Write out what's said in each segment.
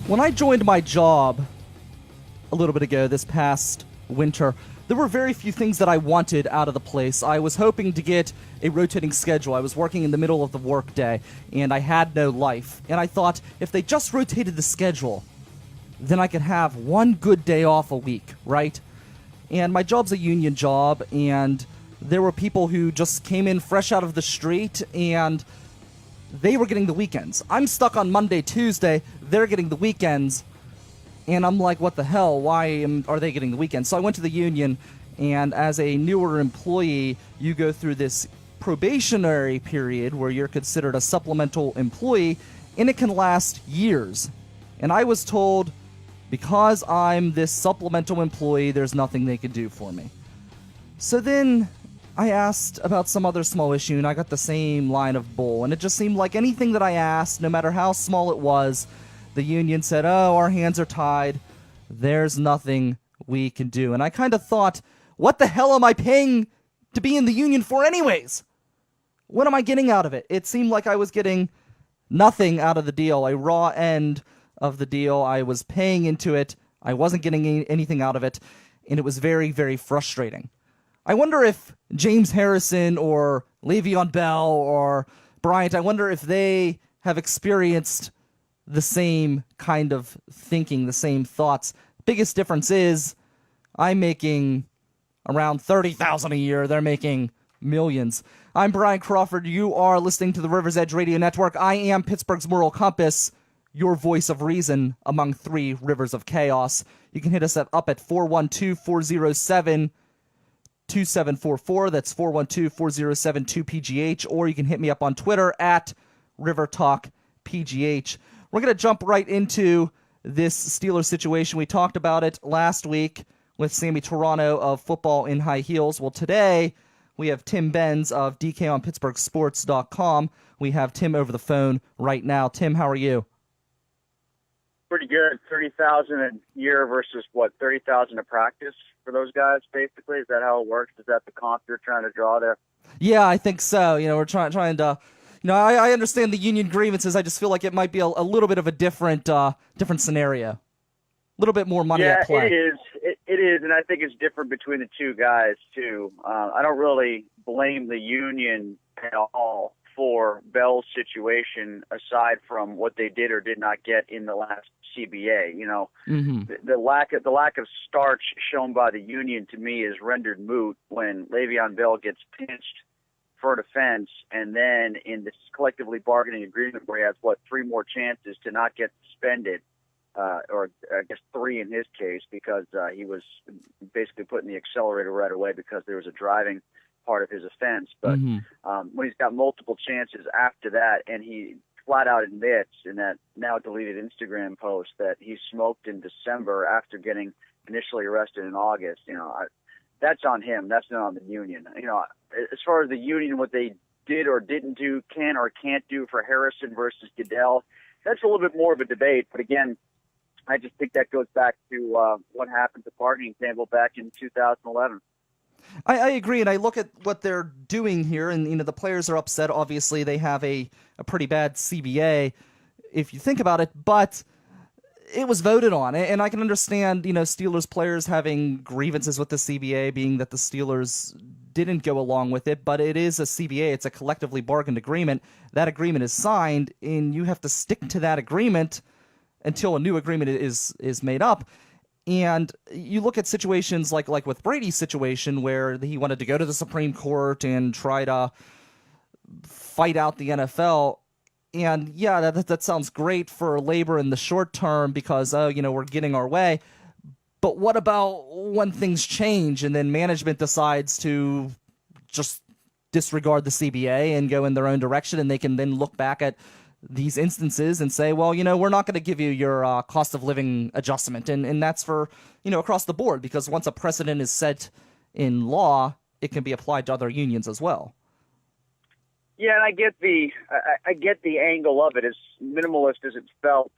When I joined my job a little bit ago this past winter, there were very few things that I wanted out of the place. I was hoping to get a rotating schedule. I was working in the middle of the workday, and I had no life. And I thought, if they just rotated the schedule, then I could have one good day off a week, right? And my job's a union job, and there were people who just came in fresh out of the street, and they were getting the weekends. I'm stuck on Monday, Tuesday. They're getting the weekends. And I'm like, what the hell? Why are they getting the weekend? So I went to the union, and as a newer employee, you go through this probationary period where you're considered a supplemental employee, and it can last years. And I was told, because I'm this supplemental employee, there's nothing they could do for me. So then I asked about some other small issue, and I got the same line of bull. And it just seemed like anything that I asked, no matter how small it was, the union said, oh, our hands are tied. There's nothing we can do. And I kind of thought, what the hell am I paying to be in the union for anyways? What am I getting out of it? It seemed like I was getting nothing out of the deal, a raw end of the deal. I was paying into it. I wasn't getting anything out of it. And it was very, very frustrating. I wonder if James Harrison or Le'Veon Bell or Bryant, I wonder if they have experienced the same kind of thinking, the same thoughts. Biggest difference is I'm making around $30,000 a year. They're making millions. I'm Brian Crawford. You are listening to the River's Edge Radio Network. I am Pittsburgh's moral compass, your voice of reason among three rivers of chaos. You can hit us up at 412-407-2744. That's 412-407-2PGH. Or you can hit me up on Twitter at RiverTalkPGH. We're going to jump right into this Steelers situation. We talked about it last week with Sammy Toronto of Football in High Heels. Well, today we have Tim Benz of DKOnPittsburghSports.com. We have Tim over the phone right now. Tim, how are you? Pretty good. 30,000 a year versus what? 30,000 a practice for those guys. Basically, is that how it works? Is that the comp you're trying to draw there? Yeah, I think so. We're trying to. I understand the union grievances. I just feel like it might be a little bit of a different scenario. A little bit more money at play. It is. It is, and I think it's different between the two guys, too. I don't really blame the union at all for Bell's situation, aside from what they did or did not get in the last CBA. The lack of starch shown by the union, to me, is rendered moot when Le'Veon Bell gets pinched for an offense, and then in this collectively bargaining agreement where he has, 3 more chances to not get suspended, or I guess 3 in his case, because he was basically put in the accelerator right away because there was a driving part of his offense. But when he's got multiple chances after that, and he flat out admits in that now deleted Instagram post that he smoked in December after getting initially arrested in August, that's on him. That's not on the union. As far as the union, what they did or didn't do, can or can't do for Harrison versus Goodell, that's a little bit more of a debate. But again, I just think that goes back to what happened to bargaining table back in 2011. I agree, and I look at what they're doing here, and the players are upset. Obviously, they have a pretty bad CBA, if you think about it, but it was voted on, and I can understand, Steelers players having grievances with the CBA, being that the Steelers didn't go along with it, but it is a CBA. It's a collectively bargained agreement. That agreement is signed, and you have to stick to that agreement until a new agreement is made up. And you look at situations like with Brady's situation where he wanted to go to the Supreme Court and try to fight out the NFL. And yeah, that sounds great for labor in the short term because, we're getting our way. But what about when things change and then management decides to just disregard the CBA and go in their own direction, and they can then look back at these instances and say, well, we're not going to give you your cost of living adjustment. And that's for, across the board, because once a precedent is set in law, it can be applied to other unions as well. Yeah, and I get the angle of it, as minimalist as it's felt,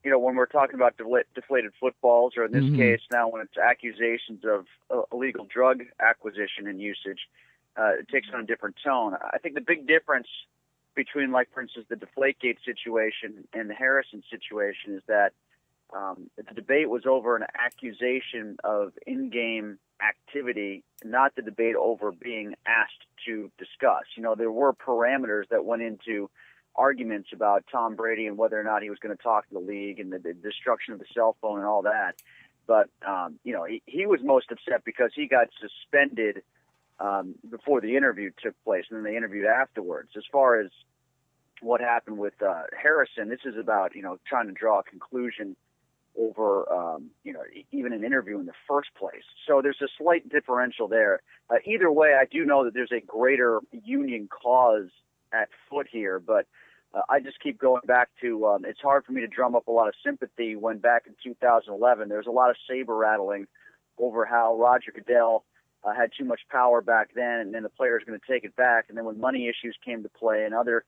when we're talking about deflated footballs, or in this case now when it's accusations of illegal drug acquisition and usage, it takes on a different tone. I think the big difference between, for instance, the Deflategate situation and the Harrison situation is that the debate was over an accusation of in-game activity, not the debate over being asked to discuss. There were parameters that went into arguments about Tom Brady and whether or not he was going to talk to the league and the destruction of the cell phone and all that. But, he was most upset because he got suspended before the interview took place, and then they interviewed afterwards. As far as what happened with Harrison, this is about, trying to draw a conclusion over, even an interview in the first place. So there's a slight differential there. Either way, I do know that there's a greater union cause at foot here, but I just keep going back to it's hard for me to drum up a lot of sympathy when back in 2011 there was a lot of saber rattling over how Roger Goodell had too much power back then, and then the players were going to take it back. And then when money issues came to play and other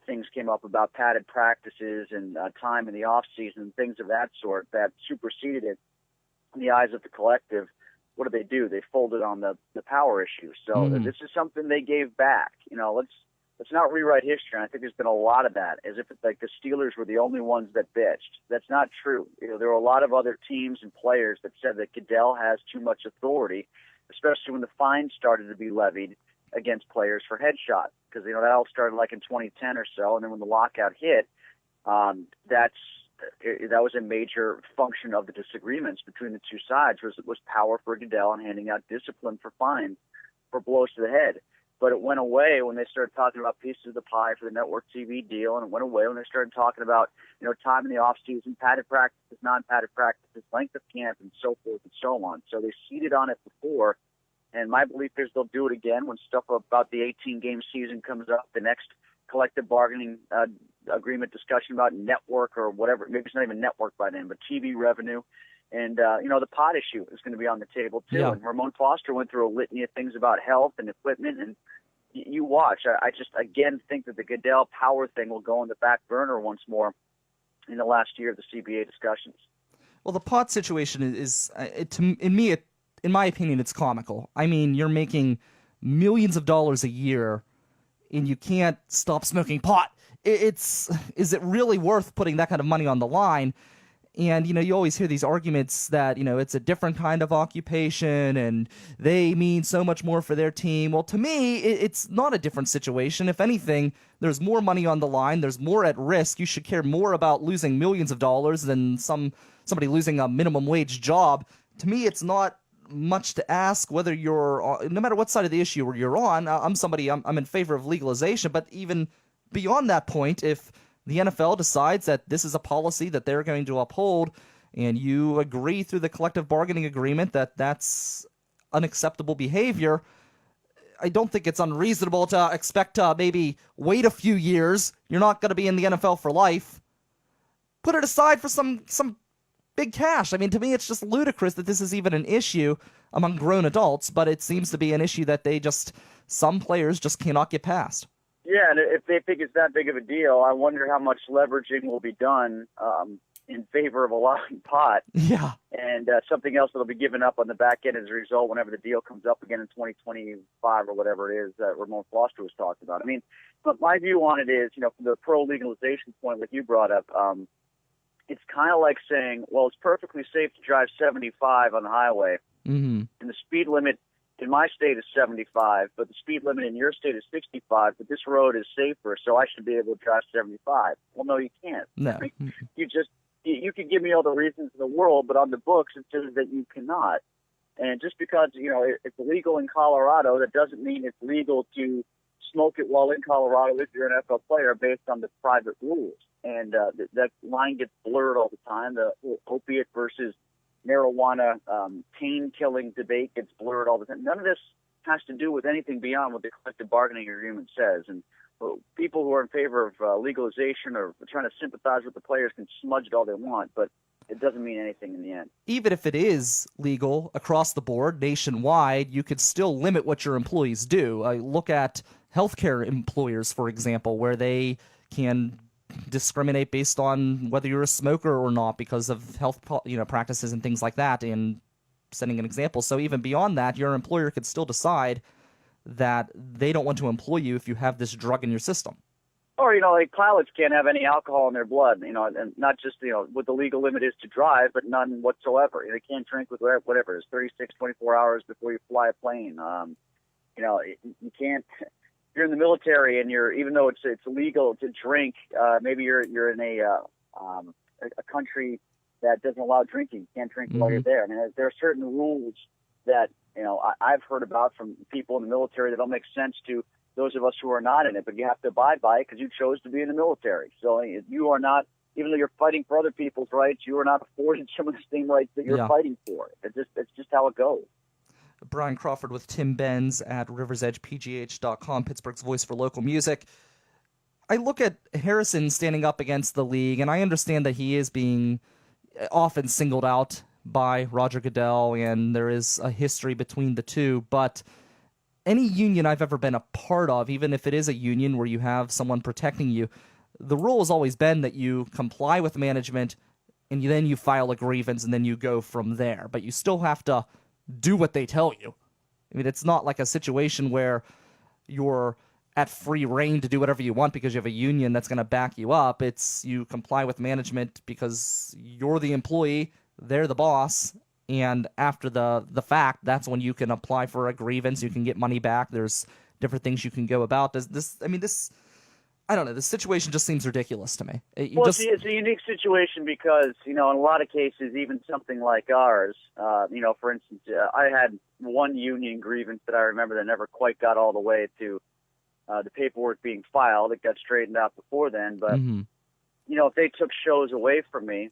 things came up about padded practices and time in the off season and things of that sort that superseded it in the eyes of the collective, what did? They folded on the power issue. So this is something they gave back. Let's not rewrite history. And I think there's been a lot of that, as if it's like the Steelers were the only ones that bitched. That's not true. There were a lot of other teams and players that said that Goodell has too much authority, especially when the fines started to be levied against players for headshots. Because, that all started like in 2010 or so. And then when the lockout hit, that was a major function of the disagreements between the two sides was power for Goodell and handing out discipline for fines for blows to the head. But it went away when they started talking about pieces of the pie for the network TV deal, and it went away when they started talking about, time in the off season, padded practices, non-padded practices, length of camp, and so forth and so on. So they seeded on it before, and my belief is they'll do it again when stuff about the 18-game season comes up, the next collective bargaining agreement discussion about network or whatever. Maybe it's not even network by then, but TV revenue. And, the pot issue is going to be on the table, too. Yeah. And Ramon Foster went through a litany of things about health and equipment. And you watch. I just, again, think that the Goodell power thing will go on the back burner once more in the last year of the CBA discussions. Well, the pot situation is in my opinion, it's comical. I mean, you're making millions of dollars a year, and you can't stop smoking pot. Is it really worth putting that kind of money on the line? And, you always hear these arguments that, it's a different kind of occupation and they mean so much more for their team. Well, to me, it's not a different situation. If anything, there's more money on the line. There's more at risk. You should care more about losing millions of dollars than somebody losing a minimum wage job. To me, it's not much to ask whether no matter what side of the issue you're on. I'm in favor of legalization, but even beyond that point, if the NFL decides that this is a policy that they're going to uphold, and you agree through the collective bargaining agreement that that's unacceptable behavior, I don't think it's unreasonable to expect to maybe wait a few years. You're not going to be in the NFL for life. Put it aside for some big cash. I mean, to me, it's just ludicrous that this is even an issue among grown adults, but it seems to be an issue that some players just cannot get past. Yeah, and if they think it's that big of a deal, I wonder how much leveraging will be done in favor of allowing pot. Yeah. And something else that will be given up on the back end as a result whenever the deal comes up again in 2025 or whatever it is that Ramon Foster was talking about. I mean, but my view on it is, from the pro-legalization point like you brought up, it's kind of like saying, well, it's perfectly safe to drive 75 on the highway, and the speed limit in my state is 75, but the speed limit in your state is 65, but this road is safer, so I should be able to drive 75. Well, no, you can't. No. You can give me all the reasons in the world, but on the books it says that you cannot. And just because, it's illegal in Colorado, that doesn't mean it's legal to smoke it while in Colorado if you're an NFL player based on the private rules. And that line gets blurred all the time. The opiate versus marijuana pain-killing debate gets blurred all the time. None of this has to do with anything beyond what the collective bargaining agreement says. And people who are in favor of legalization or trying to sympathize with the players can smudge it all they want, but it doesn't mean anything in the end. Even if it is legal across the board, nationwide, you could still limit what your employees do. Look at healthcare employers, for example, where they can discriminate based on whether you're a smoker or not because of health practices and things like that, and setting an example. So even beyond that, your employer could still decide that they don't want to employ you if you have this drug in your system. Or, like pilots can't have any alcohol in their blood, and not just, what the legal limit is to drive, but none whatsoever. They can't drink with whatever. It's 36, 24 hours before you fly a plane. You can't, if you're in the military and even though it's illegal to drink, maybe you're in a country that doesn't allow drinking. You can't drink while you're there. I mean, there are certain rules that, I've heard about from people in the military that don't make sense to those of us who are not in it, but you have to abide by it because you chose to be in the military. So you are not, even though you're fighting for other people's rights, you are not afforded some of the same rights that you're fighting for. It's just how it goes. Brian Crawford with Tim Benz at riversedgepgh.com, Pittsburgh's voice for local music. I look at Harrison standing up against the league, and I understand that he is being often singled out by Roger Goodell, and there is a history between the two, but any union I've ever been a part of, even if it is a union where you have someone protecting you, the rule has always been that you comply with management and then you file a grievance and then you go from there. But you still have to do what they tell you. I mean, it's not like a situation where you're at free reign to do whatever you want because you have a union that's going to back you up. It's you comply with management because you're the employee, they're the boss, and after the fact, that's when you can apply for a grievance. You can get money back. There's different things you can go about. I don't know. This situation just seems ridiculous to me. It's a unique situation because, in a lot of cases, even something like ours, for instance, I had one union grievance that I remember that never quite got all the way to the paperwork being filed. It got straightened out before then. But, if they took shows away from me,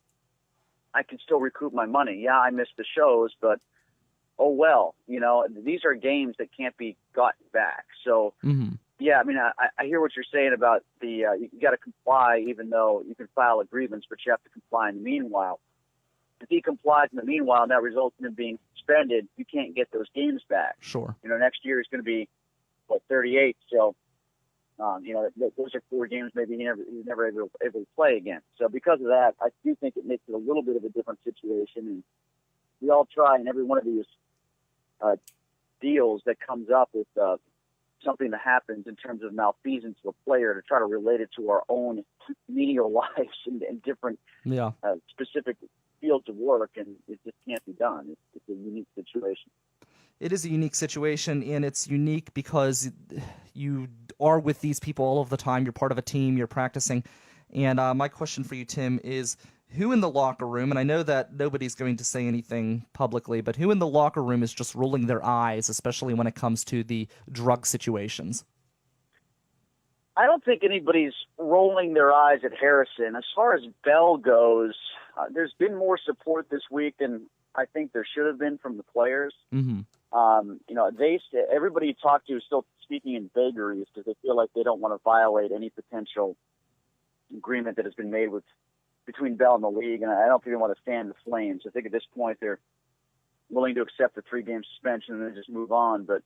I can still recoup my money. Yeah, I missed the shows, but oh well. These are games that can't be gotten back. So, yeah, I mean, I hear what you're saying about you got to comply, even though you can file a grievance, but you have to comply in the meanwhile. If he complies in the meanwhile and that results in him being suspended, you can't get those games back. Sure. Next year is going to be, 38, so those are 4 games maybe he's never able to play again. So because of that, I do think it makes it a little bit of a different situation. And we all try in every one of these deals that comes up with something that happens in terms of malfeasance of a player to try to relate it to our own menial lives and different specific fields of work, and it just can't be done. It's a unique situation. It is a unique situation, and it's unique because you are with these people all of the time. You're part of a team. You're practicing. And my question for you, Tim, is who in the locker room, and I know that nobody's going to say anything publicly, but who in the locker room is just rolling their eyes, especially when it comes to the drug situations? I don't think anybody's rolling their eyes at Harrison. As far as Bell goes, there's been more support this week than I think there should have been from the players. Everybody you talk to is still speaking in vagaries because they feel like they don't want to violate any potential agreement that has been made between Bell and the league, and I don't think they want to fan the flames. I think at this point they're willing to accept the 3-game suspension and then just move on. But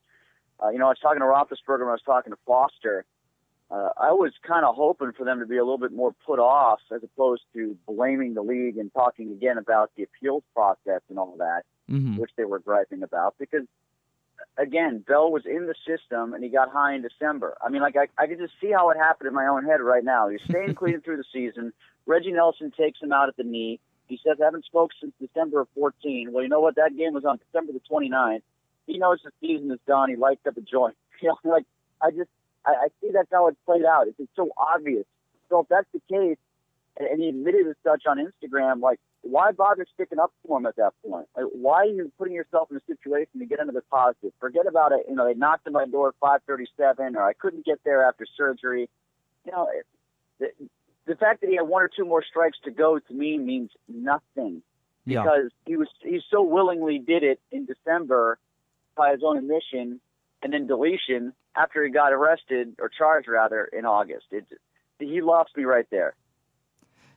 I was talking to Roethlisberger when I was talking to Foster. I was kind of hoping for them to be a little bit more put off as opposed to blaming the league and talking again about the appeals process and all that, which they were griping about. Because, again, Bell was in the system and he got high in December. I mean, I could just see how it happened in my own head right now. He's staying clean through the season. Reggie Nelson takes him out at the knee. He says, I haven't smoked since December of 14. Well, you know what? That game was on December the 29th. He knows the season is done. He lights up a joint. I see that's how it played out. It's so obvious. So if that's the case, and he admitted as such on Instagram, why bother sticking up for him at that point? Why are you putting yourself in a situation to get into the positive? Forget about it. They knocked on my door at 5:37, or I couldn't get there after surgery. The fact that he had 1 or 2 more strikes to go to me means nothing because he so willingly did it in December by his own admission and then deletion after he got arrested or charged rather in August. He lost me right there.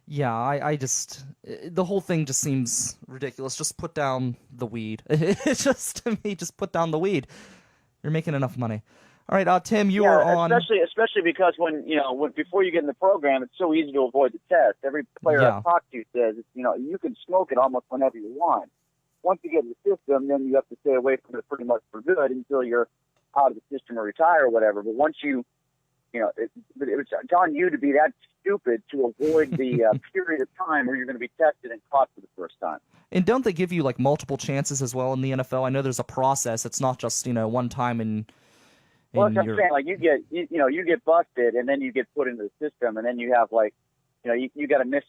Yeah, I just the whole thing just seems ridiculous. Just put down the weed. It's just to me, just put down the weed. You're making enough money. All right, Tim, you are on. Especially because when before you get in the program, it's so easy to avoid the test. Every player I've talked to says you can smoke it almost whenever you want. Once you get in the system, then you have to stay away from it pretty much for good until you're out of the system or retire or whatever. But once you but it was on you to be that stupid to avoid the period of time where you're going to be tested and caught for the first time. And don't they give you like multiple chances as well in the NFL? I know there's a process. It's not just one time in. Well, that's what I'm saying. Like you get busted, and then you get put into the system, and then you have you got to miss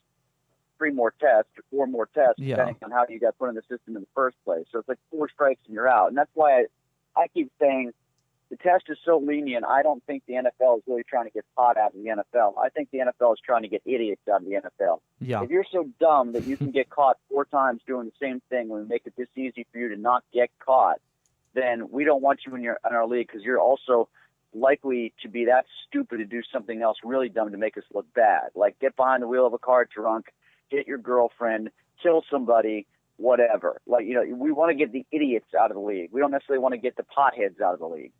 3 more tests or 4 more tests, depending on how you got put in the system in the first place. So it's like 4 strikes and you're out. And that's why I keep saying the test is so lenient. I don't think the NFL is really trying to get caught out of the NFL. I think the NFL is trying to get idiots out of the NFL. Yeah. If you're so dumb that you can get caught 4 times doing the same thing when we make it this easy for you to not get caught, then we don't want you in our league, because you're also likely to be that stupid to do something else really dumb to make us look bad. Like get behind the wheel of a car drunk, hit your girlfriend, kill somebody, whatever. We want to get the idiots out of the league. We don't necessarily want to get the potheads out of the league.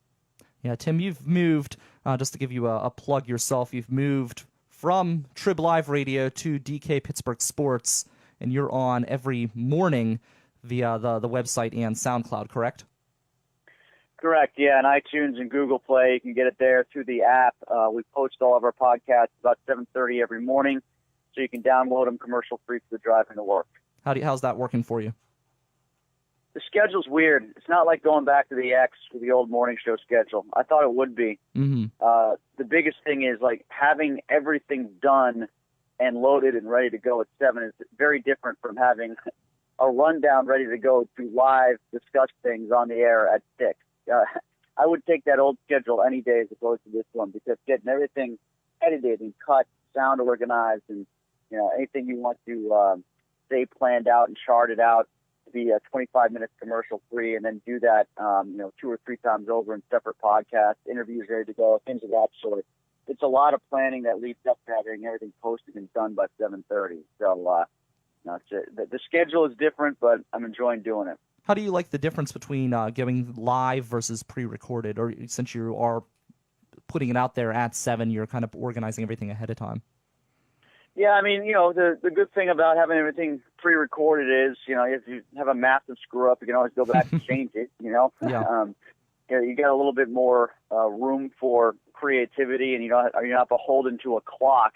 Yeah, Tim, you've moved, just to give you a plug yourself, you've moved from Trib Live Radio to DK Pittsburgh Sports, and you're on every morning via the website and SoundCloud, correct? Correct, yeah, and iTunes and Google Play. You can get it there through the app. We post all of our podcasts about 7:30 every morning, so you can download them commercial-free for the driving to work. How's that working for you? The schedule's weird. It's not like going back to the X with the old morning show schedule. I thought it would be. Mm-hmm. The biggest thing is having everything done and loaded and ready to go at 7 is very different from having a rundown ready to go to live discuss things on the air at 6. I would take that old schedule any day as opposed to this one, because getting everything edited and cut, sound organized, and anything you want to say planned out and charted out to be 25 minutes commercial free, and then do that 2 or 3 times over in separate podcasts, interviews ready to go, things of that sort. It's a lot of planning that leads up to having everything posted and done by 7:30. So the schedule is different, but I'm enjoying doing it. How do you like the difference between going live versus pre-recorded? Or since you are putting it out there at 7, you're kind of organizing everything ahead of time? Yeah, I mean, the good thing about having everything pre-recorded is, if you have a massive screw-up, you can always go back and change it, Yeah. You got a little bit more room for creativity, and you're not beholden to a clock.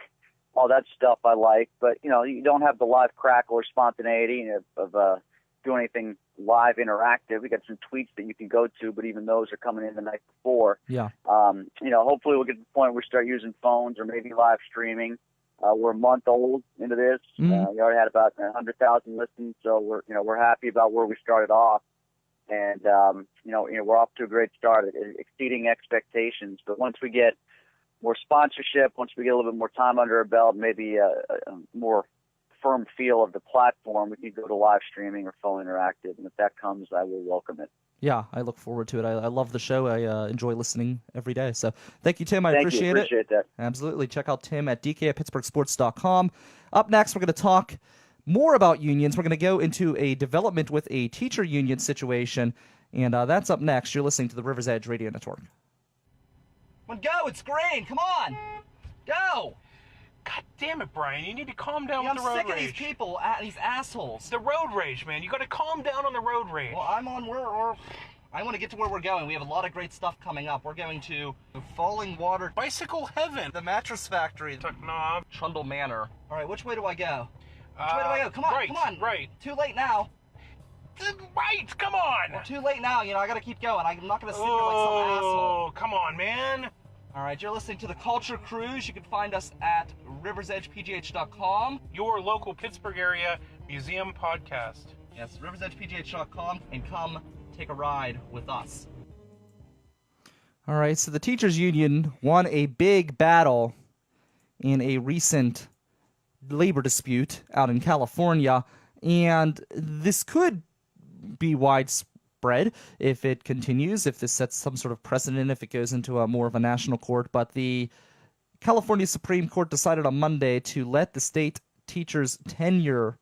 All that stuff I like, but, you don't have the live crackle or spontaneity of doing anything live interactive. We got some tweets that you can go to, but even those are coming in the night before. Yeah. Hopefully we'll get to the point where we start using phones or maybe live streaming. We're a month old into this. Mm-hmm. We already had about 100,000 listens, so we're happy about where we started off, and we're off to a great start, exceeding expectations. But once we get more sponsorship, once we get a little bit more time under our belt, maybe a more firm feel of the platform, we can go to live streaming or phone interactive, and if that comes, I will welcome it. Yeah, I look forward to it. I love the show. I enjoy listening every day. So thank you, Tim. I Thank you. Appreciate that. Absolutely. Check out Tim at dk@pittsburghsports.com. Up next, we're going to talk more about unions. We're going to go into a development with a teacher union situation, and that's up next. You're listening to the River's Edge Radio Network. Come on, go. It's green. Come on. Go. God damn it, Brian. You need to calm down with the road rage. I'm sick of these people, these assholes. The road rage, man. You got to calm down on the road rage. Well, I want to get to where we're going. We have a lot of great stuff coming up. We're going to Falling Water, Bicycle Heaven, the Mattress Factory, Tuck Knob, Trundle Manor. All right, which way do I go? Which way do I go? Come on, right, come on. Right. Too late now. Right, come on. Well, too late now. I got to keep going. I'm not going to sit here like some asshole. Oh, come on, man. All right, you're listening to the Culture Cruise. You can find us at riversedgepgh.com. Your local Pittsburgh area museum podcast. Yes, riversedgepgh.com, and come take a ride with us. All right, so the teachers union won a big battle in a recent labor dispute out in California, and this could be widespread if it continues, if this sets some sort of precedent, if it goes into a more of a national court. But the California Supreme Court decided on Monday to let the state teachers' tenure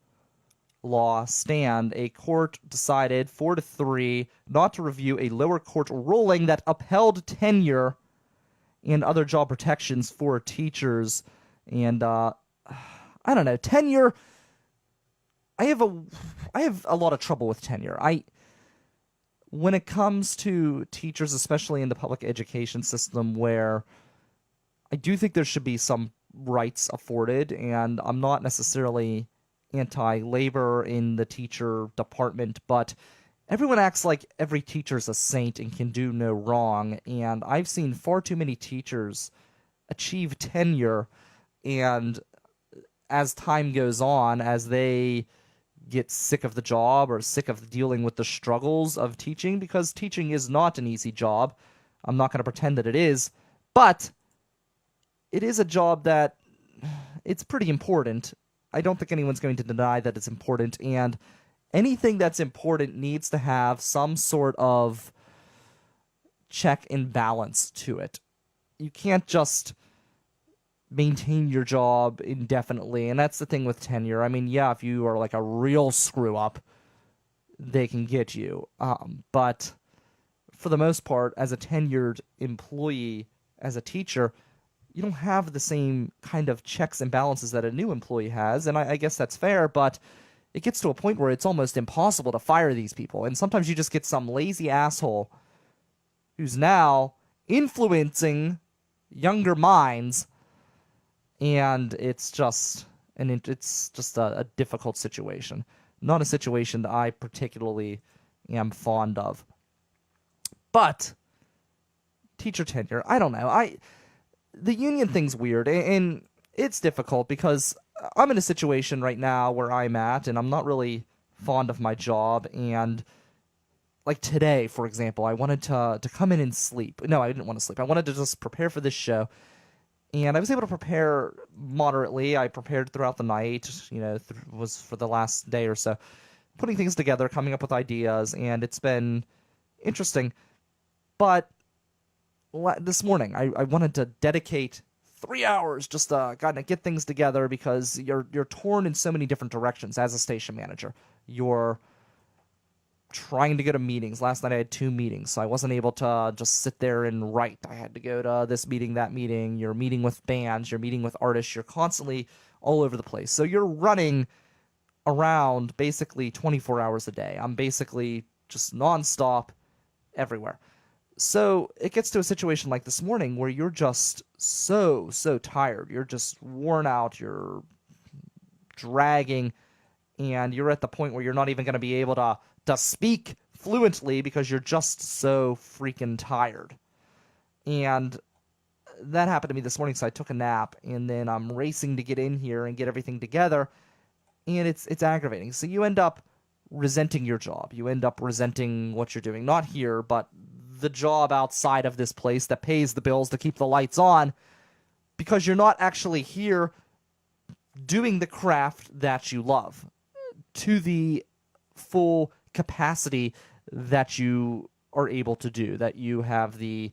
law stand. A court decided 4-3 not to review a lower court ruling that upheld tenure and other job protections for teachers. And I don't know, tenure. I have a lot of trouble with tenure. When it comes to teachers, especially in the public education system, where I do think there should be some rights afforded, and I'm not necessarily anti-labor in the teacher department, but everyone acts like every teacher's a saint and can do no wrong, and I've seen far too many teachers achieve tenure, and as time goes on, as they get sick of the job or sick of dealing with the struggles of teaching, because teaching is not an easy job. I'm not going to pretend that it is, but it is a job that it's pretty important. I don't think anyone's going to deny that it's important, and anything that's important needs to have some sort of check and balance to it. You can't just maintain your job indefinitely, and that's the thing with tenure. I mean, yeah, if you are like a real screw-up, they can get you. But for the most part, as a tenured employee, as a teacher, you don't have the same kind of checks and balances that a new employee has, and I guess that's fair, but it gets to a point where it's almost impossible to fire these people, and sometimes you just get some lazy asshole who's now influencing younger minds, and it's just a difficult situation. Not a situation that I particularly am fond of. But teacher tenure, I don't know. The union thing's weird, and it's difficult because I'm in a situation right now where I'm at, and I'm not really fond of my job, and like today, for example, I wanted to come in and sleep. No, I didn't want to sleep. I wanted to just prepare for this show, and I was able to prepare moderately. I prepared throughout the night, was for the last day or so, putting things together, coming up with ideas, and it's been interesting. But this morning, I wanted to dedicate 3 hours just to kind of get things together, because you're torn in so many different directions as a station manager. You're trying to go to meetings. Last night I had 2 meetings, so I wasn't able to just sit there and write. I had to go to this meeting, that meeting. You're meeting with bands, you're meeting with artists, you're constantly all over the place. So you're running around basically 24 hours a day. I'm basically just nonstop everywhere. So it gets to a situation like this morning where you're just so tired. You're just worn out. You're dragging, and you're at the point where you're not even going to be able to speak fluently because you're just so freaking tired. And that happened to me this morning, so I took a nap, and then I'm racing to get in here and get everything together, and it's aggravating. So you end up resenting your job. You end up resenting what you're doing. Not here, but the job outside of this place that pays the bills to keep the lights on, because you're not actually here doing the craft that you love to the full capacity that you are able to do, that you have the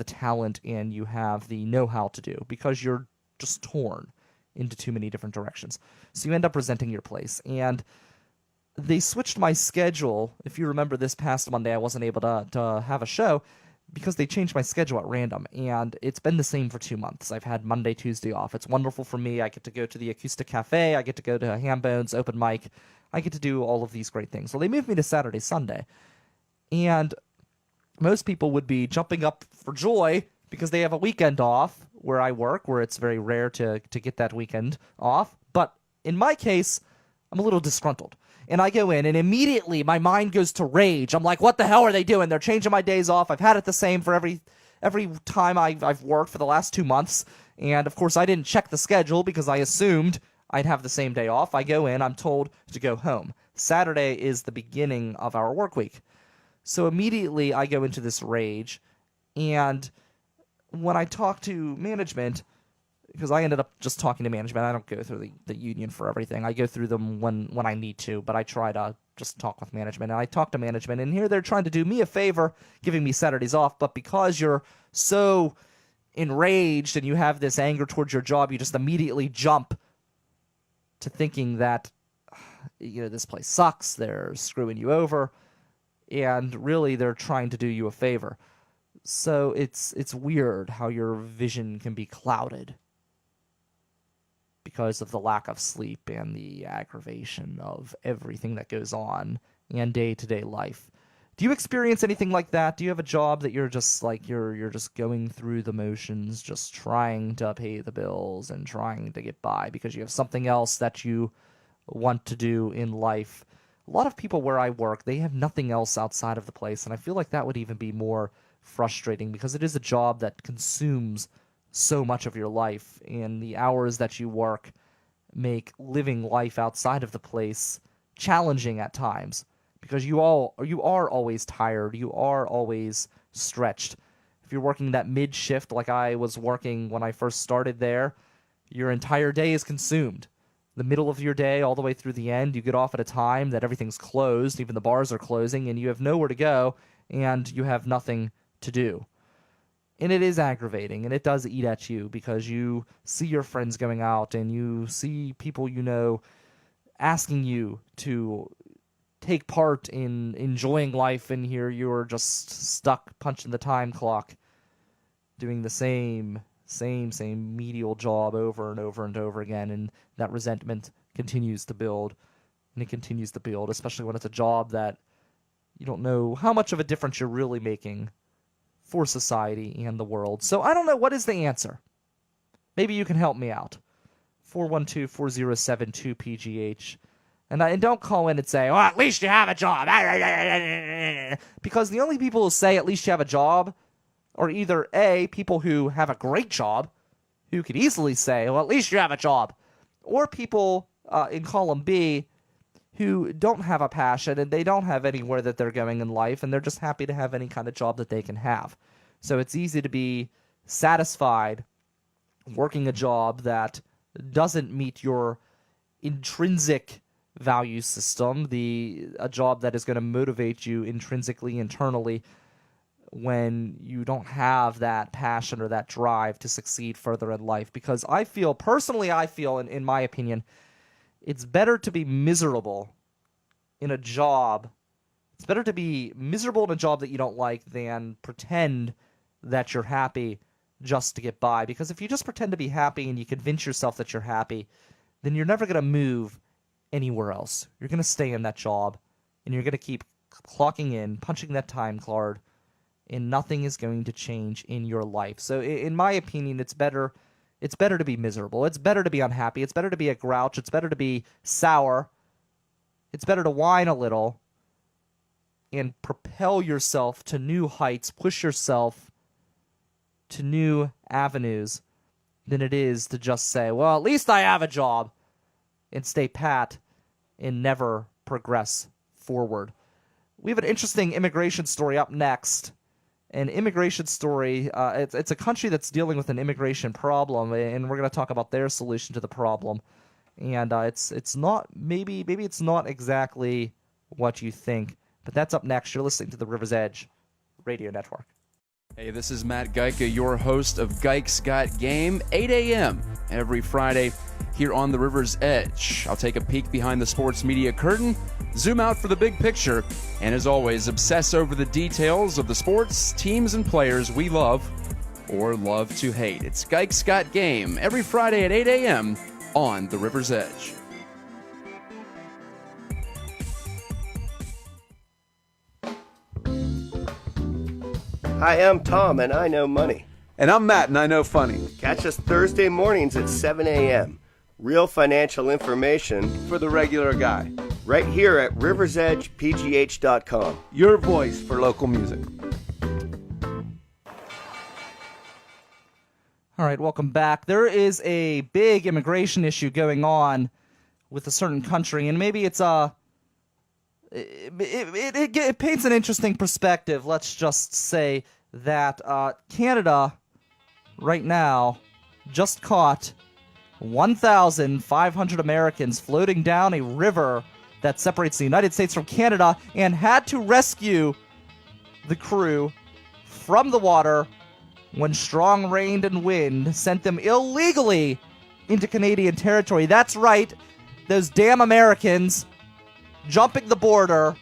talent and you have the know-how to do, because you're just torn into too many different directions. So you end up resenting your place. And they switched my schedule. If you remember, this past Monday, I wasn't able to have a show because they changed my schedule at random, and it's been the same for 2 months. I've had Monday, Tuesday off. It's wonderful for me. I get to go to the Acoustic Cafe. I get to go to Hambones, open mic. I get to do all of these great things. Well, they moved me to Saturday, Sunday, and most people would be jumping up for joy because they have a weekend off where I work, where it's very rare to get that weekend off. But in my case, I'm a little disgruntled. And I go in, and immediately my mind goes to rage. I'm like, what the hell are they doing? They're changing my days off. I've had it the same for every time I've worked for the last 2 months. And, of course, I didn't check the schedule because I assumed I'd have the same day off. I go in, I'm told to go home. Saturday is the beginning of our work week. So immediately I go into this rage. And when I talk to management, because I ended up just talking to management. I don't go through the union for everything. I go through them when I need to, but I try to just talk with management. And I talk to management, and here they're trying to do me a favor, giving me Saturdays off, but because you're so enraged and you have this anger towards your job, you just immediately jump to thinking that, this place sucks, they're screwing you over, and really they're trying to do you a favor. So it's weird how your vision can be clouded because of the lack of sleep and the aggravation of everything that goes on in day-to-day life. Do you experience anything like that? Do you have a job that you're just like you're just going through the motions, just trying to pay the bills and trying to get by because you have something else that you want to do in life? A lot of people where I work, they have nothing else outside of the place, and I feel like that would even be more frustrating because it is a job that consumes so much of your life, and the hours that you work make living life outside of the place challenging at times. Because you are always tired, you are always stretched. If you're working that mid-shift like I was working when I first started there, your entire day is consumed. The middle of your day all the way through the end, you get off at a time that everything's closed, even the bars are closing, and you have nowhere to go, and you have nothing to do. And it is aggravating, and it does eat at you because you see your friends going out, and you see people you know asking you to take part in enjoying life, and here you're just stuck punching the time clock, doing the same menial job over and over and over again, and that resentment continues to build, and it continues to build, especially when it's a job that you don't know how much of a difference you're really making for society and the world. So I don't know, what is the answer? Maybe you can help me out. 412-4072-PGH. And don't call in and say, well, at least you have a job. Because the only people who say at least you have a job are either A, people who have a great job, who could easily say, well, at least you have a job, or people in column B who don't have a passion and they don't have anywhere that they're going in life, and they're just happy to have any kind of job that they can have. So it's easy to be satisfied working a job that doesn't meet your intrinsic value system, a job that is going to motivate you intrinsically, internally, when you don't have that passion or that drive to succeed further in life. Because I feel, in my opinion, it's better to be miserable in a job. It's better to be miserable in a job that you don't like than pretend that you're happy just to get by. Because if you just pretend to be happy and you convince yourself that you're happy, then you're never going to move anywhere else. You're going to stay in that job, and you're going to keep clocking in, punching that time card, and nothing is going to change in your life. So in my opinion, it's better to be miserable. It's better to be unhappy. It's better to be a grouch. It's better to be sour. It's better to whine a little and propel yourself to new heights, push yourself to new avenues, than it is to just say, well, at least I have a job, and stay pat and never progress forward. We have an interesting immigration story up next. An immigration story, it's a country that's dealing with an immigration problem, and we're going to talk about their solution to the problem. And it's not, maybe it's not exactly what you think, but that's up next. You're listening to the River's Edge Radio Network. Hey, this is Matt Geika, your host of Geik's Got Game, 8 a.m. every Friday here on the River's Edge. I'll take a peek behind the sports media curtain, zoom out for the big picture, and as always, obsess over the details of the sports, teams, and players we love or love to hate. It's Geik's Got Game every Friday at 8 a.m. on the River's Edge. Hi, I'm Tom, and I know money. And I'm Matt, and I know funny. Catch us Thursday mornings at 7 a.m. Real financial information For the regular guy. right here at riversedgepgh.com. Your voice for local music. All right, welcome back. There is a big immigration issue going on with a certain country, and maybe it's it paints an interesting perspective. Let's just say that Canada right now just caught 1,500 Americans floating down a river that separates the United States from Canada, and had to rescue the crew from the water when strong rain and wind sent them illegally into Canadian territory. That's right, those damn Americans jumping the border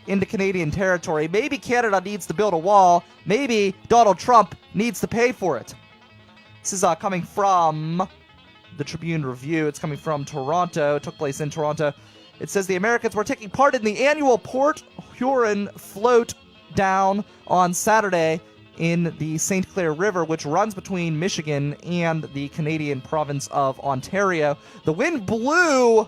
into Canadian territory. Maybe Canada needs to build a wall. Maybe Donald Trump needs to pay for it. This is coming from the Tribune Review. It's coming from Toronto. It took place in Toronto. It says the Americans were taking part in the annual Port Huron float down on Saturday in the St. Clair River, which runs between Michigan and the Canadian province of Ontario. The wind blew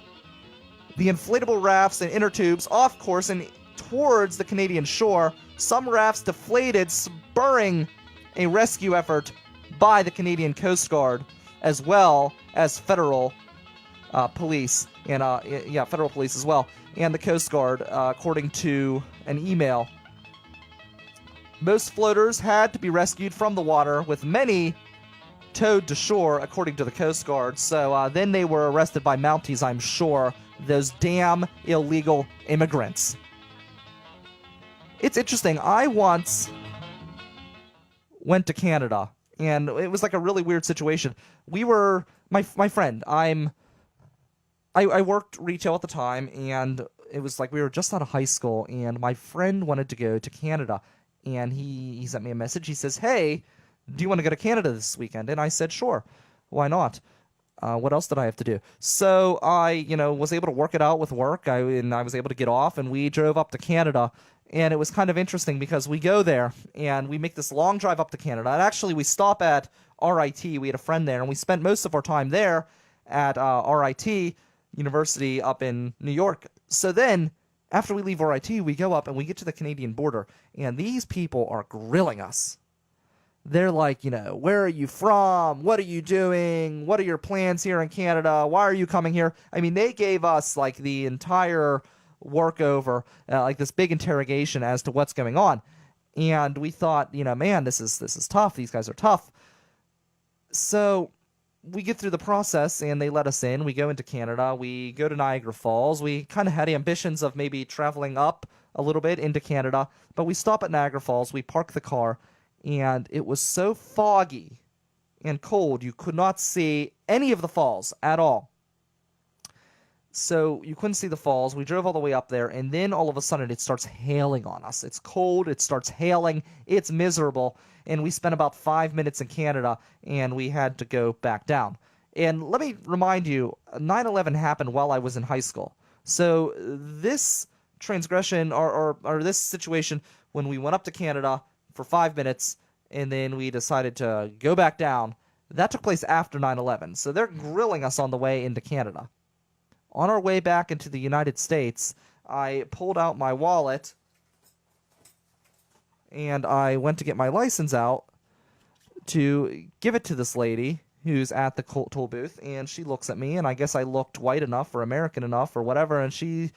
the inflatable rafts and inner tubes off course and towards the Canadian shore. Some rafts deflated, spurring a rescue effort by the Canadian Coast Guard, as well as federal police, and federal police as well, and the Coast Guard, according to an email. Most floaters had to be rescued from the water, with many towed to shore, according to the Coast Guard. So then they were arrested by Mounties, I'm sure. Those damn illegal immigrants. It's interesting. I once went to Canada, and it was like a really weird situation. We were, my friend, I worked retail at the time, and it was like we were just out of high school, and my friend wanted to go to Canada, and he sent me a message. He says, "Hey, do you want to go to Canada this weekend?" And I said, "Sure, why not?" What else did I have to do? So I, was able to work it out with work, and I was able to get off, and we drove up to Canada, and it was kind of interesting because we go there, and we make this long drive up to Canada, and actually we stop at RIT. We had a friend there, and we spent most of our time there at RIT University up in New York. So then, after we leave RIT, we go up and we get to the Canadian border, and these people are grilling us. They're like, where are you from? What are you doing? What are your plans here in Canada? Why are you coming here? I mean, they gave us like the entire work over, like this big interrogation as to what's going on. And we thought, man, this is tough. These guys are tough. So we get through the process, and they let us in. We go into Canada. We go to Niagara Falls. We kind of had ambitions of maybe traveling up a little bit into Canada, but we stop at Niagara Falls. We park the car, and it was so foggy and cold, you could not see any of the falls at all. So you couldn't see the falls. We drove all the way up there, and then all of a sudden it starts hailing on us. It's cold. It starts hailing. It's miserable. And we spent about 5 minutes in Canada, and we had to go back down. And let me remind you, 9/11 happened while I was in high school. So this transgression, or this situation, when we went up to Canada for 5 minutes, and then we decided to go back down, that took place after 9/11. So they're grilling us on the way into Canada. On our way back into the United States, I pulled out my wallet, and I went to get my license out to give it to this lady who's at the toll booth, and she looks at me, and I guess I looked white enough or American enough or whatever, and she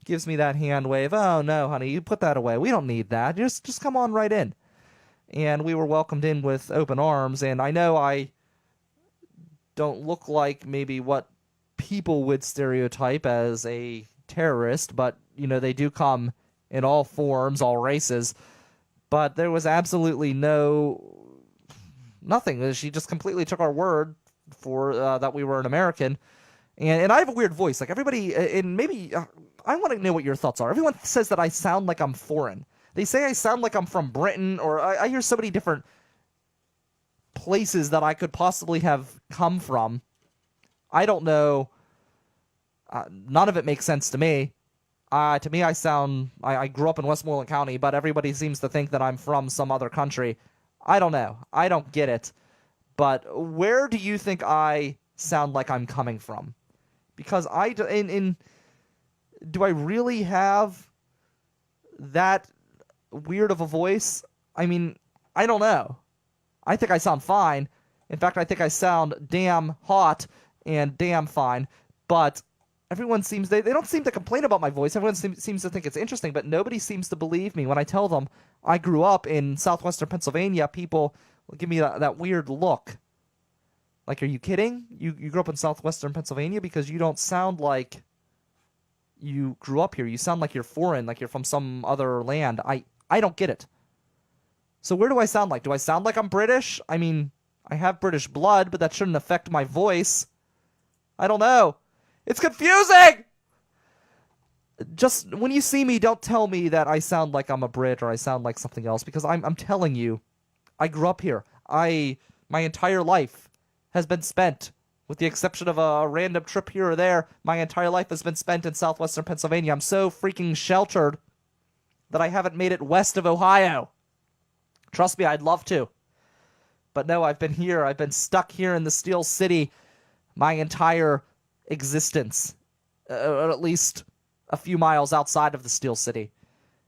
gives me that hand wave. "Oh, no, honey, you put that away. We don't need that. Just come on right in." And we were welcomed in with open arms, and I know I don't look like maybe what people would stereotype as a terrorist, but, they do come in all forms, all races. But there was absolutely nothing. She just completely took our word for that we were an American. And I have a weird voice. Like everybody, and maybe, I want to know what your thoughts are. Everyone says that I sound like I'm foreign. They say I sound like I'm from Britain, or I hear so many different places that I could possibly have come from. I don't know. None of it makes sense to me. To me, I grew up in Westmoreland County, but everybody seems to think that I'm from some other country. I don't know. I don't get it. But where do you think I sound like I'm coming from? Because do I really have that weird of a voice? I mean, I don't know. I think I sound fine. In fact, I think I sound damn hot and damn fine. But everyone seems, they don't seem to complain about my voice. Everyone seems to think it's interesting, but nobody seems to believe me when I tell them I grew up in southwestern Pennsylvania. People give me that weird look. Like, are you kidding? You grew up in southwestern Pennsylvania? Because you don't sound like you grew up here. You sound like you're foreign, like you're from some other land. I don't get it. So where do I sound like? Do I sound like I'm British? I mean, I have British blood, but that shouldn't affect my voice. I don't know. It's confusing! Just, when you see me, don't tell me that I sound like I'm a Brit or I sound like something else, because I'm telling you, I grew up here. My entire life has been spent With the exception of a random trip here or there, my entire life has been spent in southwestern Pennsylvania. I'm so freaking sheltered that I haven't made it west of Ohio. Trust me, I'd love to. But no, I've been here. I've been stuck here in the Steel City my entire existence. Or at least a few miles outside of the Steel City.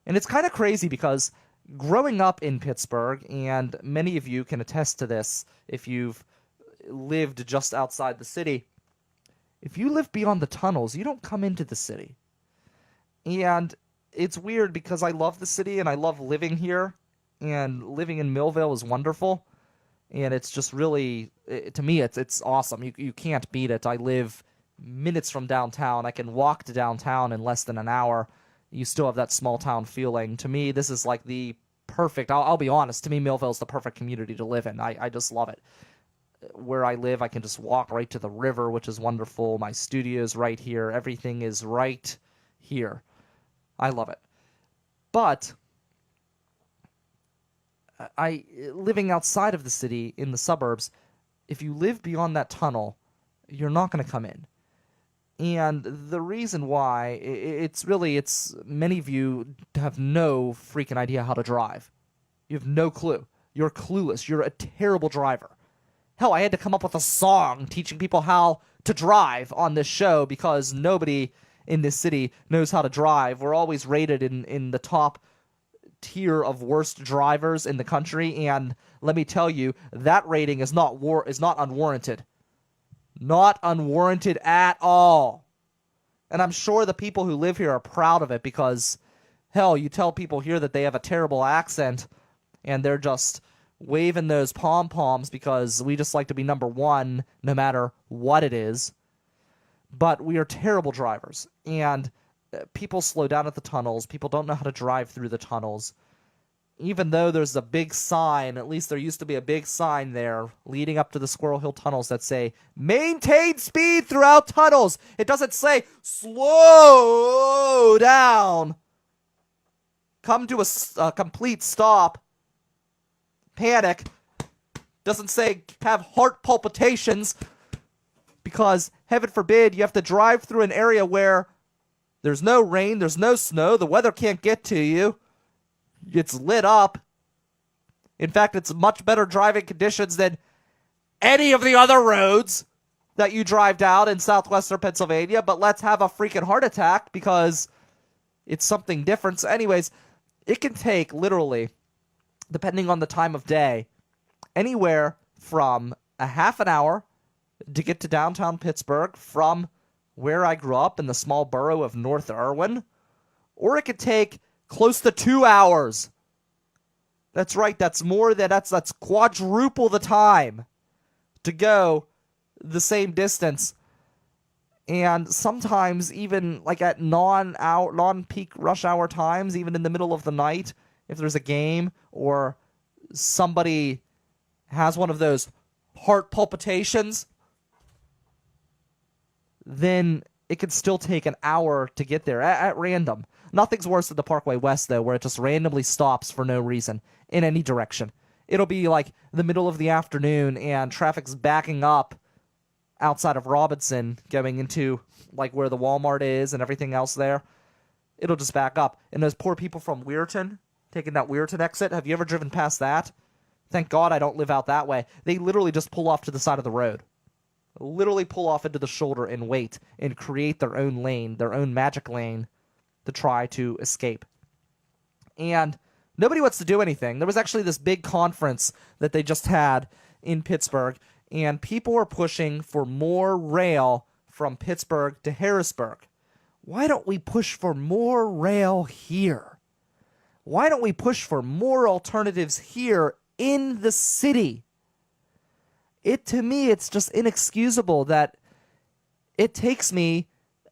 And it's kind of crazy because growing up in Pittsburgh, and many of you can attest to this if you've lived just outside the city, if you live beyond the tunnels, you don't come into the city. And it's weird because I love the city and I love living here, and living in Millvale is wonderful, and it's just really, to me, it's awesome. You can't beat it. I live minutes from downtown. I can walk to downtown in less than an hour. You still have that small town feeling. To me, this is like the perfect, I'll be honest, to me, Millvale's the perfect community to live in. I just love it. Where I live, I can just walk right to the river, which is wonderful. My studio's right here. Everything is right here. I love it. But living outside of the city, in the suburbs, if you live beyond that tunnel, you're not going to come in. And the reason why, it's many of you have no freaking idea how to drive. You have no clue. You're clueless. You're a terrible driver. Hell, I had to come up with a song teaching people how to drive on this show because nobody in this city knows how to drive. We're always rated in the top tier of worst drivers in the country, and let me tell you, that rating is not unwarranted. Not unwarranted at all. And I'm sure the people who live here are proud of it because, hell, you tell people here that they have a terrible accent and they're just waving those pom-poms because we just like to be number one no matter what it is. But we are terrible drivers. And people slow down at the tunnels. People don't know how to drive through the tunnels. Even though there's a big sign, at least there used to be a big sign there leading up to the Squirrel Hill tunnels that say, maintain speed throughout tunnels. It doesn't say, slow down. Come to a complete stop. Panic. Doesn't say have heart palpitations. Because, heaven forbid, you have to drive through an area where there's no rain, there's no snow, the weather can't get to you. It's lit up. In fact, it's much better driving conditions than any of the other roads that you drive down in southwestern Pennsylvania, but let's have a freaking heart attack because it's something different. So anyways, it can take literally, depending on the time of day, anywhere from a half an hour to get to downtown Pittsburgh from where I grew up in the small borough of North Irwin, or it could take close to 2 hours. That's right, that's quadruple the time to go the same distance. And sometimes even like at non-peak rush hour times, even in the middle of the night, if there's a game or somebody has one of those heart palpitations, then it could still take an hour to get there at random. Nothing's worse than the Parkway West, though, where it just randomly stops for no reason in any direction. It'll be like the middle of the afternoon and traffic's backing up outside of Robinson going into like where the Walmart is and everything else there. It'll just back up. And those poor people from Weirton, taking that Weirton exit, have you ever driven past that? Thank God I don't live out that way. They literally just pull off to the side of the road. Literally pull off into the shoulder and wait and create their own lane, their own magic lane to try to escape. And nobody wants to do anything. There was actually this big conference that they just had in Pittsburgh, and people were pushing for more rail from Pittsburgh to Harrisburg. Why don't we push for more rail here? Why don't we push for more alternatives here in the city? To me, it's just inexcusable that it takes me,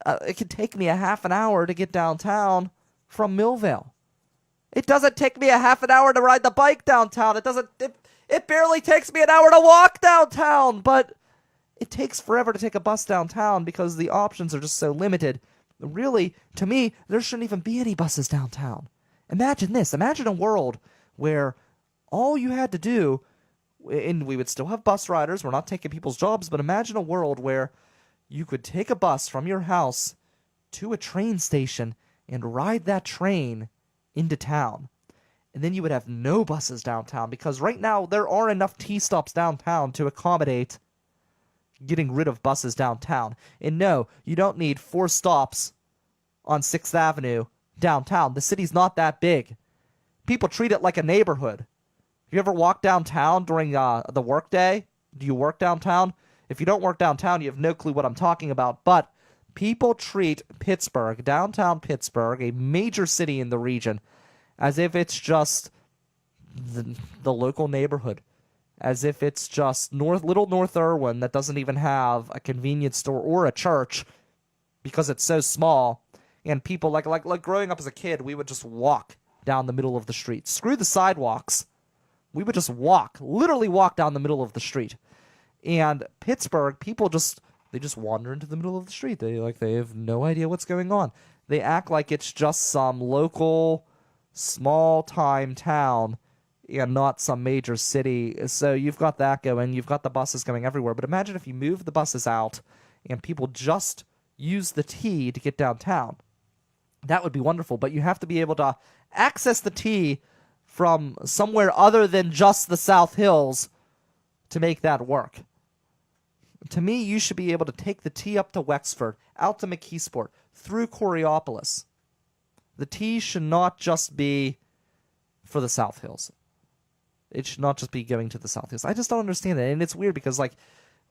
it could take me a half an hour to get downtown from Millvale. It doesn't take me a half an hour to ride the bike downtown. It barely takes me an hour to walk downtown, but it takes forever to take a bus downtown because the options are just so limited. Really, to me, there shouldn't even be any buses downtown. Imagine this. Imagine a world where all you had to do and we would still have bus riders. We're not taking people's jobs, but imagine a world where you could take a bus from your house to a train station and ride that train into town. And then you would have no buses downtown, because right now there are enough T-stops downtown to accommodate getting rid of buses downtown. And no, you don't need 4 stops on 6th Avenue downtown. The city's not that big. People treat it like a neighborhood. You ever walk downtown during the workday? Do you work downtown? If you don't work downtown, you have no clue what I'm talking about. But people treat Pittsburgh, downtown Pittsburgh, a major city in the region, as if it's just the local neighborhood. As if it's just little North Irwin that doesn't even have a convenience store or a church because it's so small. And people, like growing up as a kid, we would just walk down the middle of the street. Screw the sidewalks. We would just literally walk down the middle of the street. And Pittsburgh, people they just wander into the middle of the street. They have no idea what's going on. They act like it's just some local, small-time town and not some major city. So you've got that going. You've got the buses going everywhere. But imagine if you move the buses out and people just use the T to get downtown. That would be wonderful. But you have to be able to access the T from somewhere other than just the South Hills to make that work. To me, you should be able to take the T up to Wexford, out to McKeesport, through Coriopolis. The T should not just be for the South Hills. It should not just be going to the South Hills. I just don't understand it. And it's weird because,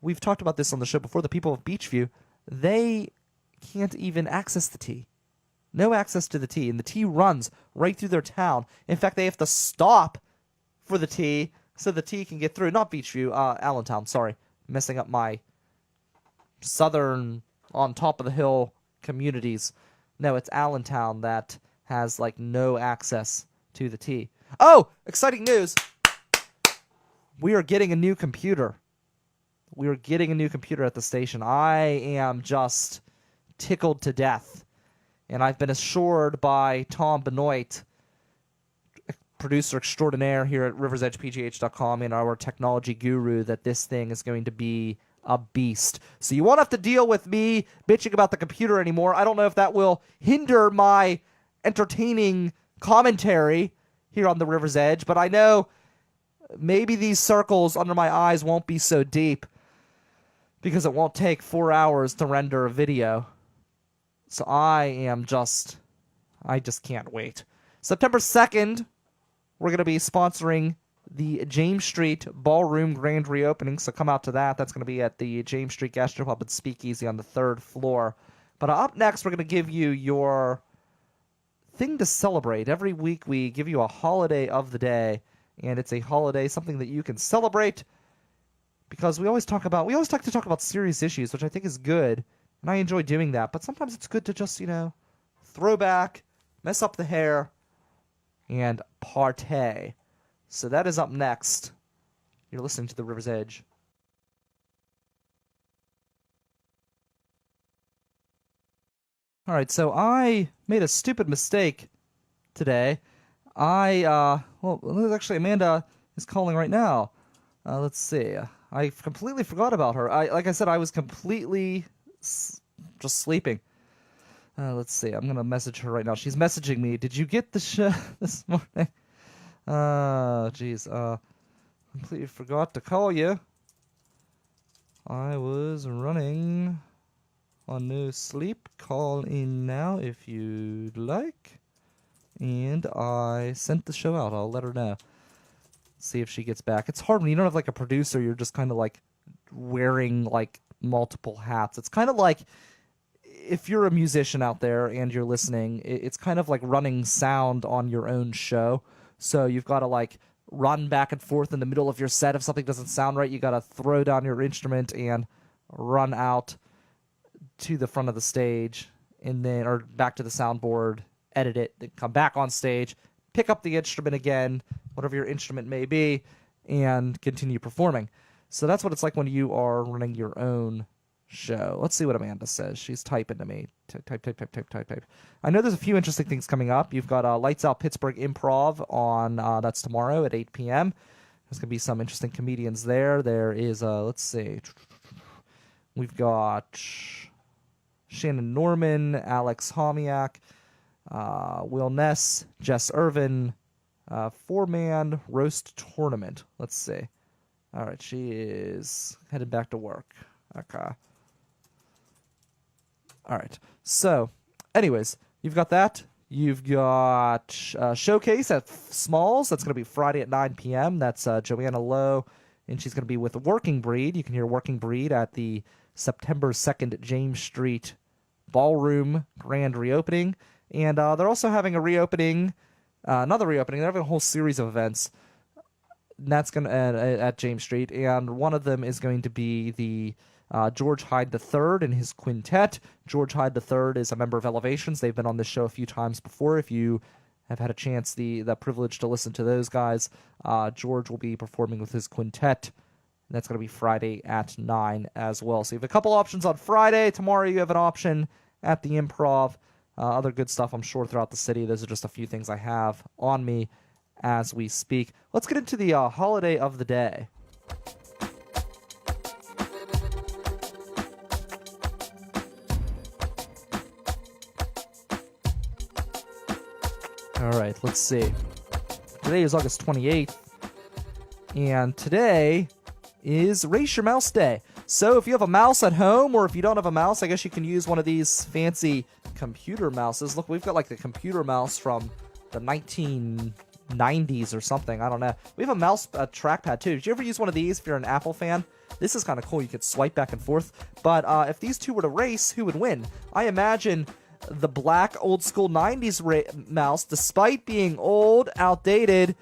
we've talked about this on the show before, the people of Beachview, they can't even access the T. No access to the T. And the T runs right through their town. In fact, they have to stop for the T so the T can get through. Not Beachview, Allentown, sorry. Messing up my southern, on top of the hill communities. No, it's Allentown that has, no access to the T. Oh! Exciting news! We are getting a new computer. We are getting a new computer at the station. I am just tickled to death. And I've been assured by Tom Benoit, producer extraordinaire here at riversedgepgh.com and our technology guru, that this thing is going to be a beast. So you won't have to deal with me bitching about the computer anymore. I don't know if that will hinder my entertaining commentary here on the River's Edge, but I know maybe these circles under my eyes won't be so deep because it won't take 4 hours to render a video. So I just can't wait. September 2nd, we're going to be sponsoring the James Street Ballroom Grand Reopening, so come out to that. That's going to be at the James Street Gastropub and Speakeasy on the 3rd floor. But up next, we're going to give you your thing to celebrate. Every week, we give you a holiday of the day, and it's a holiday, something that you can celebrate, because we always like to talk about serious issues, which I think is good, and I enjoy doing that. But sometimes it's good to just, throw back, mess up the hair, and partay. So that is up next. You're listening to The River's Edge. Alright, so I made a stupid mistake today. Actually, Amanda is calling right now. Let's see. I completely forgot about her. Like I said, I was completely just sleeping. Let's see. I'm going to message her right now. She's messaging me. Did you get the show this morning? Jeez. Completely forgot to call you. I was running on no sleep. Call in now if you'd like. And I sent the show out. I'll let her know. See if she gets back. It's hard when you don't have a producer. You're just kind of wearing multiple hats. It's kind of like if you're a musician out there and you're listening, it's kind of like running sound on your own show. So you've got to run back and forth in the middle of your set. If something doesn't sound right, you got to throw down your instrument and run out to the front of the stage, or back to the soundboard, edit it, then come back on stage, pick up the instrument again, whatever your instrument may be, and continue performing. So that's what it's like when you are running your own show. Let's see what Amanda says. She's typing to me. Type. I know there's a few interesting things coming up. You've got Lights Out Pittsburgh Improv on, that's tomorrow at 8 p.m. There's going to be some interesting comedians there. There is, let's see. We've got Shannon Norman, Alex Homiak, Will Ness, Jess Irvin, 4-man roast tournament. Let's see. All right, she is headed back to work. Okay. All right. So, anyways, you've got that. You've got Showcase at Smalls. That's going to be Friday at 9 p.m. That's Joanna Lowe, and she's going to be with Working Breed. You can hear Working Breed at the September 2nd James Street Ballroom grand reopening. And they're also having a reopening, another reopening. They're having a whole series of events. And that's going to at James Street, and one of them is going to be the George Hyde III and his quintet. George Hyde III is a member of Elevations. They've been on this show a few times before. If you have had a chance, the privilege to listen to those guys, George will be performing with his quintet. And that's going to be Friday at 9 as well. So you have a couple options on Friday. Tomorrow you have an option at the Improv. Other good stuff, I'm sure, throughout the city. Those are just a few things I have on me as we speak. Let's get into the holiday of the day. All right, let's see. Today is August 28th, and today is Race Your Mouse Day. So if you have a mouse at home, or if you don't have a mouse, I guess you can use one of these fancy computer mouses. Look, we've got like the computer mouse from the 1990s or something. I don't know. We have a mouse trackpad too. Did you ever use one of these if you're an Apple fan? This is kind of cool. You could swipe back and forth. But if these two were to race, who would win? I imagine the black old school 90s mouse, despite being old, outdated,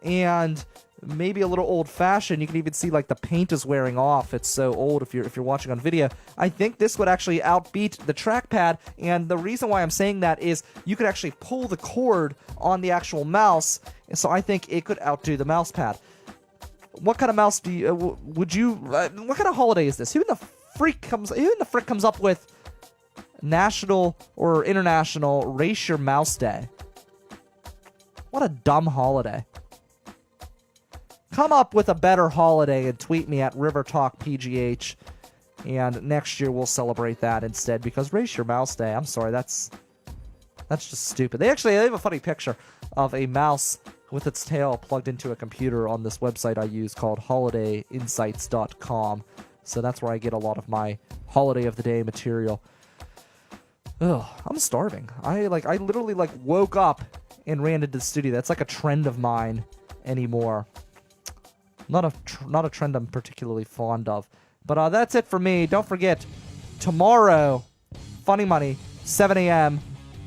and maybe a little old-fashioned. You can even see like the paint is wearing off. It's so old if you're watching on video. I think this would actually outbeat the trackpad, and the reason why I'm saying that is you could actually pull the cord on the actual mouse, so I think it could outdo the mouse pad. What kind of mouse do you would you? What kind of holiday is this? Who in the frick comes up with National or International Race Your Mouse Day? What a dumb holiday. Come up with a better holiday and tweet me at RiverTalkPGH, and next year we'll celebrate that instead, because Race Your Mouse Day, I'm sorry, that's just stupid. They have a funny picture of a mouse with its tail plugged into a computer on this website I use called holidayinsights.com. So that's where I get a lot of my holiday of the day material. Ugh, I'm starving. I literally woke up and ran into the studio. That's like a trend of mine anymore. Not a trend I'm particularly fond of. But that's it for me. Don't forget, tomorrow, Funny Money, 7 a.m.,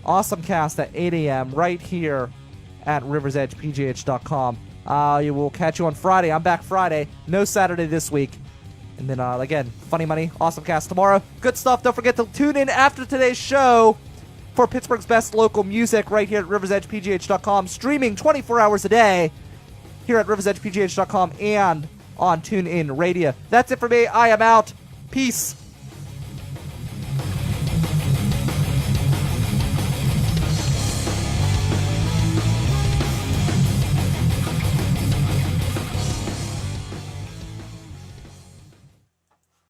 Awesome Cast at 8 a.m., right here at riversedgepgh.com. You will catch you on Friday. I'm back Friday. No Saturday this week. And then, again, Funny Money, Awesome Cast tomorrow. Good stuff. Don't forget to tune in after today's show for Pittsburgh's best local music right here at riversedgepgh.com. Streaming 24 hours a day here at riversedgepgh.com and on TuneIn Radio. That's it for me. I am out. Peace.